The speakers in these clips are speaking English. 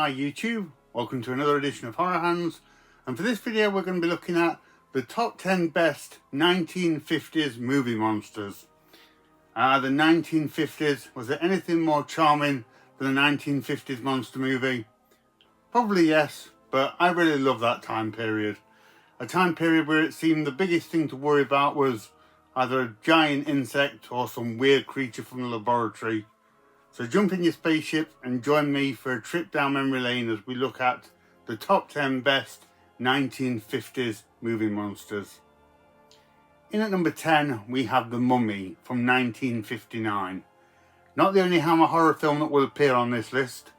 Hi YouTube, welcome to another edition of Horror Hands, and for this video we're going to be looking at the top 10 best 1950s movie monsters. The 1950s, was there anything more charming than a 1950s monster movie? Probably yes, but I really love that time period. A time period where it seemed the biggest thing to worry about was either a giant insect or some weird creature from the laboratory. So jump in your spaceship and join me for a trip down memory lane as we look at the top 10 best 1950s movie monsters. In at number 10 we have The Mummy from 1959. Not the only Hammer horror film that will appear on this list,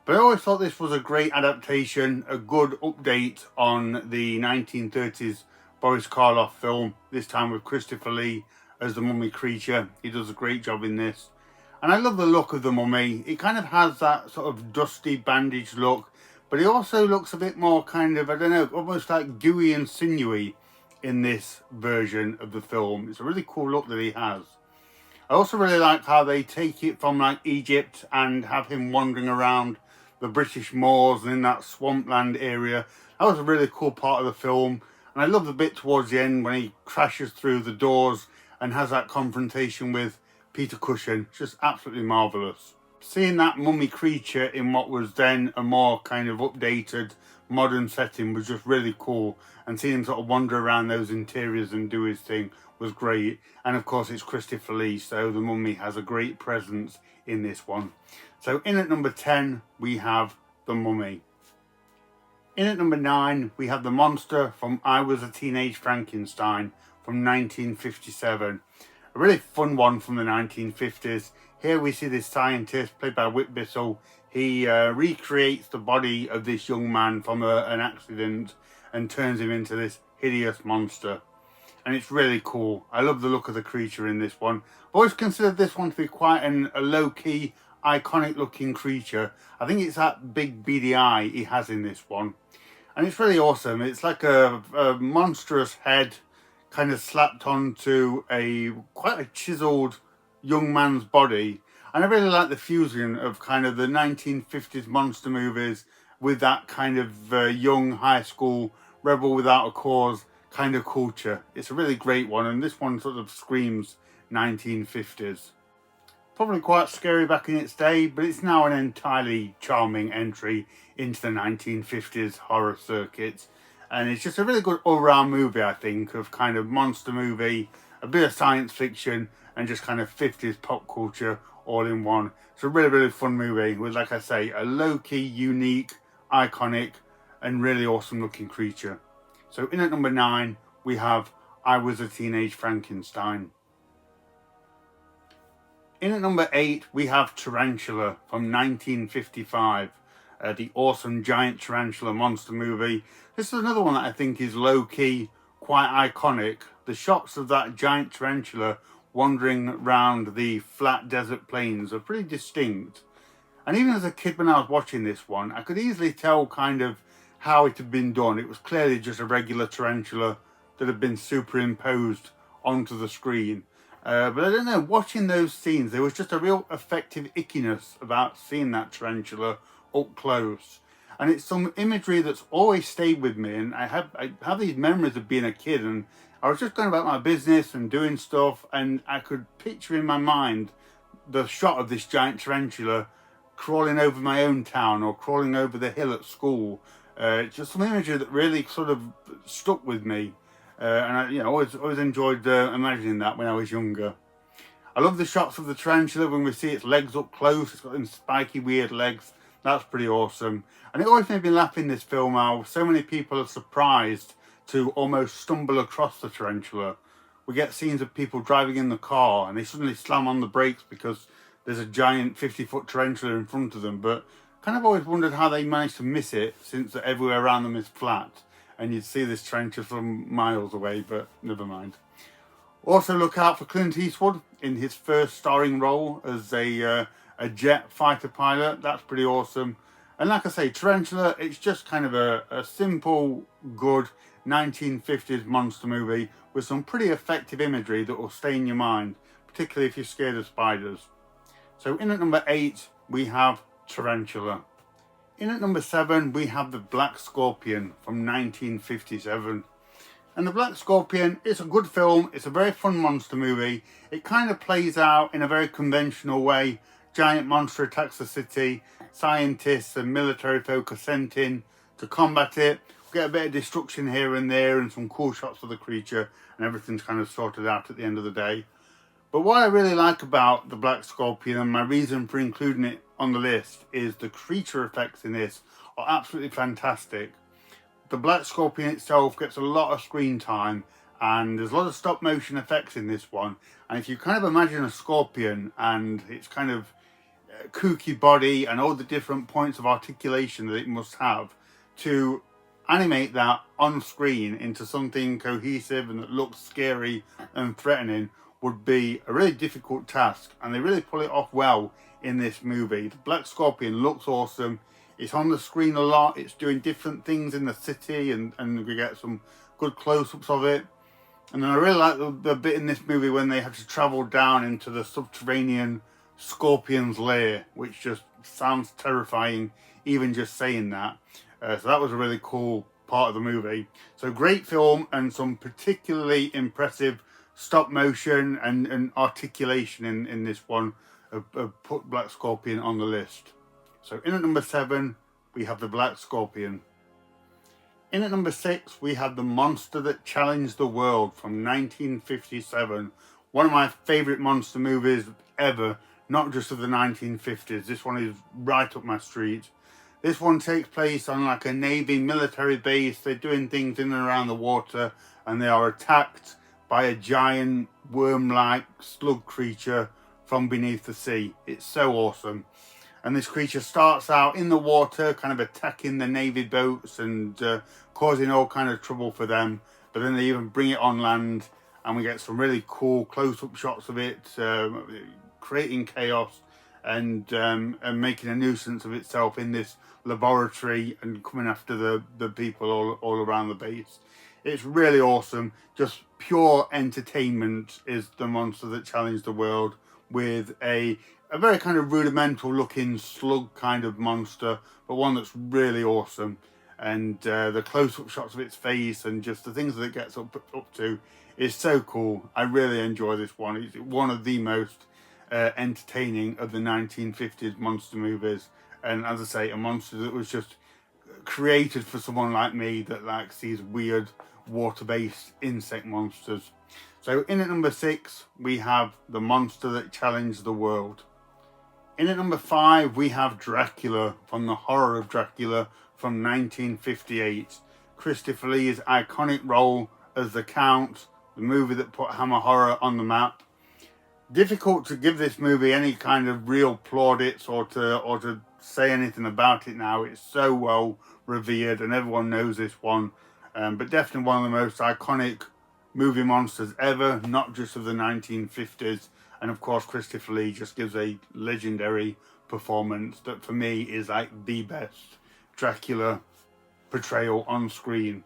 but I always thought this was a great adaptation, a good update on the 1930s Boris Karloff film, this time with Christopher Lee as the mummy creature. He does a great job in this. And I love the look of the mummy. It kind of has that sort of dusty bandaged look, but he also looks a bit more kind of, I don't know, almost like gooey and sinewy in this version of the film. It's a really cool look that he has. I also really like how they take it from like Egypt and have him wandering around the British moors and in that swampland area. That was a really cool part of the film. And I love the bit towards the end when he crashes through the doors and has that confrontation with Peter Cushing. Just absolutely marvellous. Seeing that mummy creature in what was then a more kind of updated modern setting was just really cool, and seeing him sort of wander around those interiors and do his thing was great. And of course it's Christopher Lee, so the mummy has a great presence in this one. So in at number 10 we have The Mummy. In at number 9 we have the monster from I Was a Teenage Frankenstein from 1957. A really fun one from the 1950s. Here we see this scientist, played by Whit Bissell. He recreates the body of this young man from an accident and turns him into this hideous monster. And it's really cool. I love the look of the creature in this one. I've always considered this one to be quite a low-key, iconic looking creature. I think it's that big beady eye he has in this one. And it's really awesome. It's like a monstrous head kind of slapped onto quite a chiseled young man's body. And I really like the fusion of kind of the 1950s monster movies with that kind of young high school rebel without a cause kind of culture. It's a really great one, and this one sort of screams 1950s. Probably quite scary back in its day, but it's now an entirely charming entry into the 1950s horror circuit. And it's just a really good all-round movie, I think, of kind of monster movie, a bit of science fiction, and just kind of 50s pop culture all in one. It's a really, really fun movie with, like I say, a low-key, unique, iconic, and really awesome-looking creature. So in at number 9, we have I Was a Teenage Frankenstein. In at number 8, we have Tarantula from 1955. The awesome giant tarantula monster movie. This is another one that I think is low-key, quite iconic. The shots of that giant tarantula wandering around the flat desert plains are pretty distinct. And even as a kid when I was watching this one, I could easily tell kind of how it had been done. It was clearly just a regular tarantula that had been superimposed onto the screen. But I don't know, watching those scenes, there was just a real effective ickiness about seeing that tarantula up close. And it's some imagery that's always stayed with me, and I have these memories of being a kid, and I was just going about my business and doing stuff, and I could picture in my mind the shot of this giant tarantula crawling over my own town or crawling over the hill at school. Just some imagery that really sort of stuck with me, and I always enjoyed imagining that when I was younger. I love the shots of the tarantula when we see its legs up close. It's got them spiky weird legs. That's pretty awesome. And it always made me laugh in this film how so many people are surprised to almost stumble across the tarantula. We get scenes of people driving in the car and they suddenly slam on the brakes because there's a giant 50-foot tarantula in front of them, but kind of always wondered how they managed to miss it, since everywhere around them is flat and you'd see this tarantula from miles away, but never mind. Also look out for Clint Eastwood in his first starring role as a jet fighter pilot. That's pretty awesome. And like I say, Tarantula, it's just kind of a simple, good 1950s monster movie with some pretty effective imagery that will stay in your mind, particularly if you're scared of spiders. So in at number 8, we have Tarantula. in at number 7 we have the Black Scorpion from 1957. And the Black Scorpion is a good film. It's a very fun monster movie. It kind of plays out in a very conventional way. Giant monster attacks the city. Scientists and military folk are sent in to combat it. We get a bit of destruction here and there and some cool shots of the creature, and everything's kind of sorted out at the end of the day. But what I really like about the Black Scorpion, and my reason for including it on the list, is the creature effects in this are absolutely fantastic. The Black Scorpion itself gets a lot of screen time, and there's a lot of stop motion effects in this one. And if you kind of imagine a scorpion and its kind of kooky body and all the different points of articulation that it must have, to animate that on screen into something cohesive and that looks scary and threatening would be a really difficult task, and they really pull it off well in this movie. The Black Scorpion looks awesome. It's on the screen a lot. It's doing different things in the city, and we get some good close-ups of it. And then I really like the bit in this movie when they have to travel down into the subterranean scorpion's lair, which just sounds terrifying, even just saying that. So that was a really cool part of the movie. So great film, and some particularly impressive stop motion and articulation in this one. Put Black Scorpion on the list. So in at number 7, we have the Black Scorpion. In at number 6, we have The Monster That Challenged the World from 1957. One of my favourite monster movies ever, not just of the 1950s. This one is right up my street. This one takes place on like a Navy military base. They're doing things in and around the water, and they are attacked by a giant worm-like slug creature from beneath the sea. It's so awesome. And this creature starts out in the water, kind of attacking the Navy boats and causing all kind of trouble for them. But then they even bring it on land, and we get some really cool close-up shots of it, creating chaos and making a nuisance of itself in this laboratory and coming after the people all around the base. It's really awesome. Just pure entertainment is The Monster That Challenged the World, with a very kind of rudimental looking slug kind of monster, but one that's really awesome. And the close-up shots of its face and just the things that it gets up to is so cool. I really enjoy this one. It's one of the most entertaining of the 1950s monster movies. And as I say, a monster that was just created for someone like me that likes these weird water-based insect monsters. So in at number 6, we have The Monster That Challenged the World. In at number 5, we have Dracula, from The Horror of Dracula from 1958. Christopher Lee's iconic role as the Count, the movie that put Hammer Horror on the map. Difficult to give this movie any kind of real plaudits or to say anything about it now. It's so well revered and everyone knows this one. But definitely one of the most iconic movie monsters ever, not just of the 1950s. And of course, Christopher Lee just gives a legendary performance that for me is like the best Dracula portrayal on screen.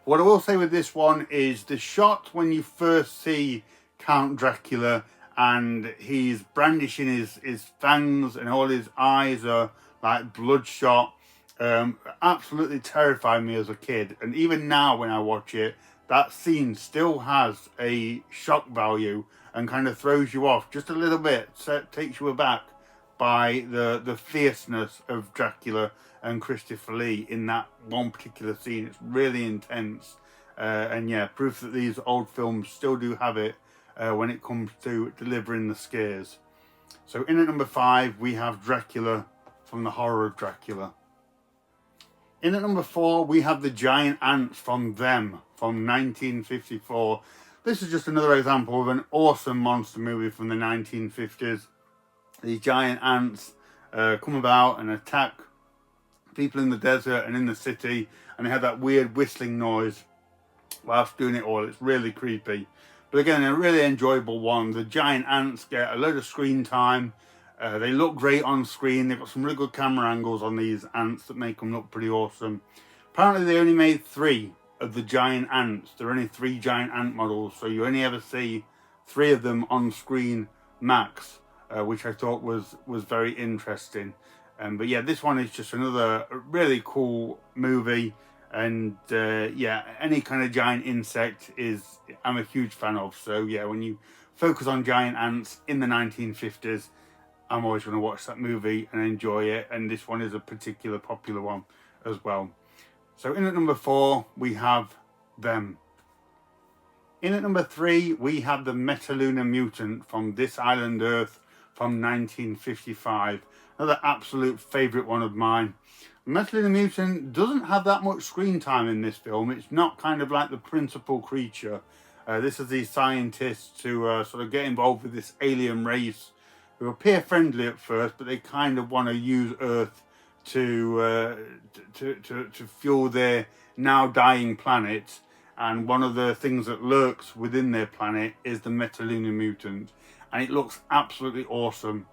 What I will say with this one is the shot when you first see Count Dracula and he's brandishing his fangs and all his eyes are like bloodshot, absolutely terrified me as a kid. And even now when I watch it, that scene still has a shock value and kind of throws you off just a little bit, so it takes you aback by the fierceness of Dracula and Christopher Lee in that one particular scene. It's really intense. And yeah, proof that these old films still do have it when it comes to delivering the scares. So in at number 5, we have Dracula from The Horror of Dracula. In at number 4, we have the giant ants from Them from 1954. This is just another example of an awesome monster movie from the 1950s. These giant ants come about and attack people in the desert and in the city, and they have that weird whistling noise whilst doing it all. It's really creepy. But again, a really enjoyable one. The giant ants get a load of screen time. They look great on screen. They've got some really good camera angles on these ants that make them look pretty awesome. Apparently they only made 3 of the giant ants. There are only 3 giant ant models, so you only ever see 3 of them on screen max, which I thought was very interesting. But yeah, this one is just another really cool movie. And yeah, any kind of giant insect I'm a huge fan of. So yeah, when you focus on giant ants in the 1950s, I'm always going to watch that movie and enjoy it. And this one is a particular popular one as well. So in at number 4, we have them. In at number 3, we have the Metaluna Mutant from This Island Earth from 1955. Another absolute favourite one of mine. Metaluna Mutant doesn't have that much screen time in this film. It's not kind of like the principal creature. This is these scientists who sort of get involved with this alien race who appear friendly at first, but they kind of want to use Earth to fuel their now dying planet. And one of the things that lurks within their planet is the Metaluna Mutant, and it looks absolutely awesome.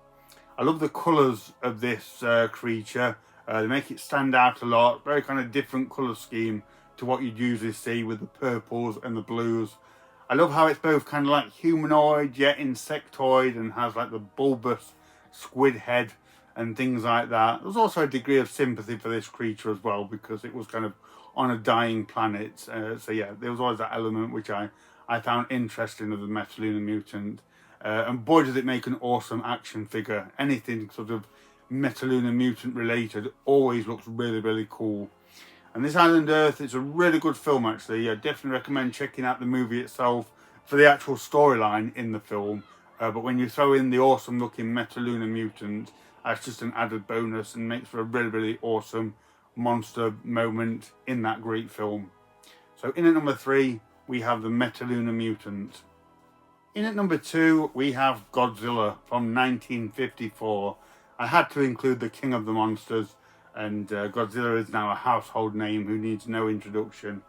I love the colours of this creature. They make it stand out a lot. Very kind of different colour scheme to what you'd usually see with the purples and the blues. I love how it's both kind of like humanoid yet insectoid, and has like the bulbous squid head and things like that. There's also a degree of sympathy for this creature as well, because it was kind of on a dying planet. So yeah, there was always that element which I found interesting of the Metaluna Mutant. And boy, does it make an awesome action figure. Anything sort of Metaluna Mutant related always looks really, really cool. And This Island Earth, it's a really good film actually. I definitely recommend checking out the movie itself for the actual storyline in the film. But when you throw in the awesome looking Metaluna Mutant, that's just an added bonus and makes for a really, really awesome monster moment in that great film. So in at number 3, we have the Metaluna Mutant. In at number 2, we have Godzilla from 1954. I had to include the King of the Monsters, and Godzilla is now a household name who needs no introduction.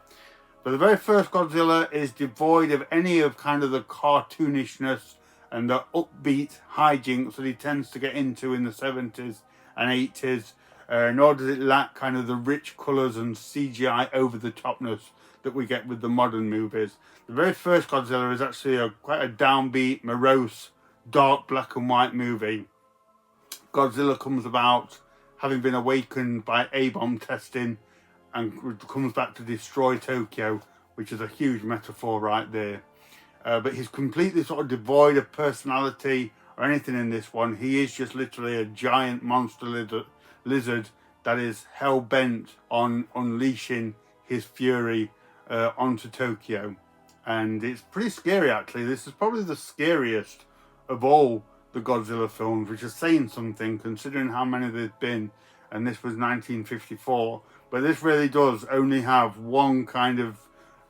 But the very first Godzilla is devoid of any of kind of the cartoonishness and the upbeat hijinks that he tends to get into in the 70s and 80s. Nor does it lack kind of the rich colours and CGI over-the-topness that we get with the modern movies. The very first Godzilla is actually quite a downbeat, morose, dark black and white movie. Godzilla comes about having been awakened by A-bomb testing and comes back to destroy Tokyo, which is a huge metaphor right there. But he's completely sort of devoid of personality or anything in this one. He is just literally a giant monster lizard that is hell-bent on unleashing his fury onto Tokyo. And it's pretty scary actually. This is probably the scariest of all the Godzilla films, which is saying something considering how many there's been, and this was 1954. But this really does only have one kind of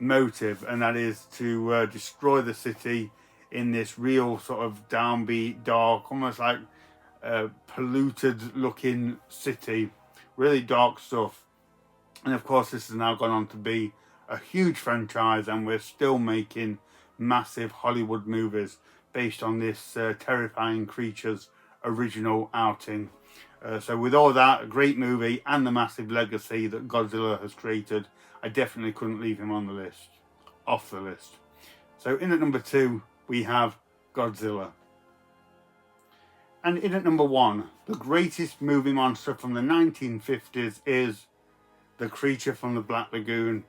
motive, and that is to destroy the city in this real sort of downbeat, dark, almost like polluted looking city. Really dark stuff. And of course this has now gone on to be a huge franchise, and we're still making massive Hollywood movies based on this terrifying creature's original outing. So with all that, a great movie and the massive legacy that Godzilla has created, I definitely couldn't leave him on the list, off the list. So in at number 2, we have Godzilla. And in at number 1, the greatest movie monster from the 1950s is the creature from the Black Lagoon.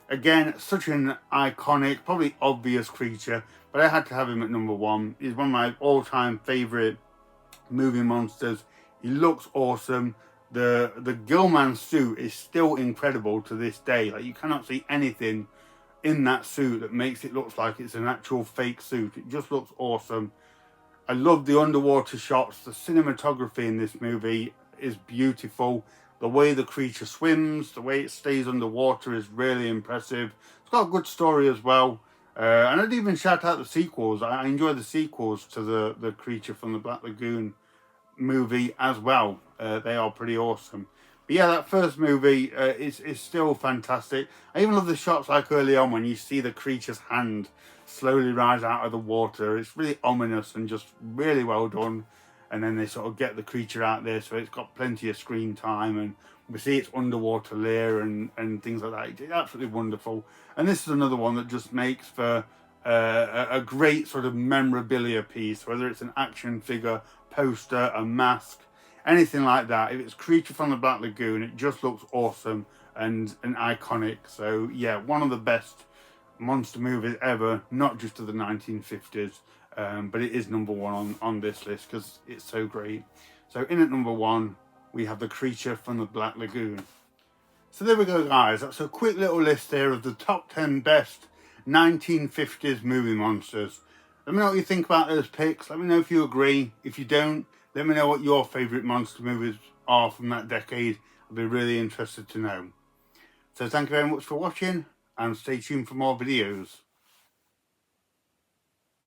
Again, such an iconic, probably obvious creature, but I had to have him at number 1. He's one of my all-time favourite movie monsters. He looks awesome. The Gillman suit is still incredible to this day. Like, you cannot see anything in that suit that makes it look like it's an actual fake suit. It just looks awesome. I love the underwater shots. The cinematography in this movie is beautiful. The way the creature swims, the way it stays underwater is really impressive. It's got a good story as well. And I'd even shout out the sequels. I enjoy the sequels to the creature from the Black Lagoon movie as well. They are pretty awesome. But yeah, that first movie is still fantastic. I even love the shots like early on when you see the creature's hand slowly rise out of the water. It's really ominous and just really well done. And then they sort of get the creature out there, so it's got plenty of screen time, and we see its underwater lair and things like that. It's absolutely wonderful. And this is another one that just makes for a great sort of memorabilia piece, whether it's an action figure, poster, a mask, anything like that. If it's Creature from the Black Lagoon, it just looks awesome and iconic. So yeah, one of the best monster movies ever, not just of the 1950s, but it is number one on this list because it's so great. So in at number one, we have The Creature from the Black Lagoon. So there we go, guys. That's a quick little list there of the top 10 best 1950s movie monsters. Let me know what you think about those picks. Let me know if you agree. If you don't, let me know what your favourite monster movies are from that decade. I'd be really interested to know. So thank you very much for watching, and stay tuned for more videos.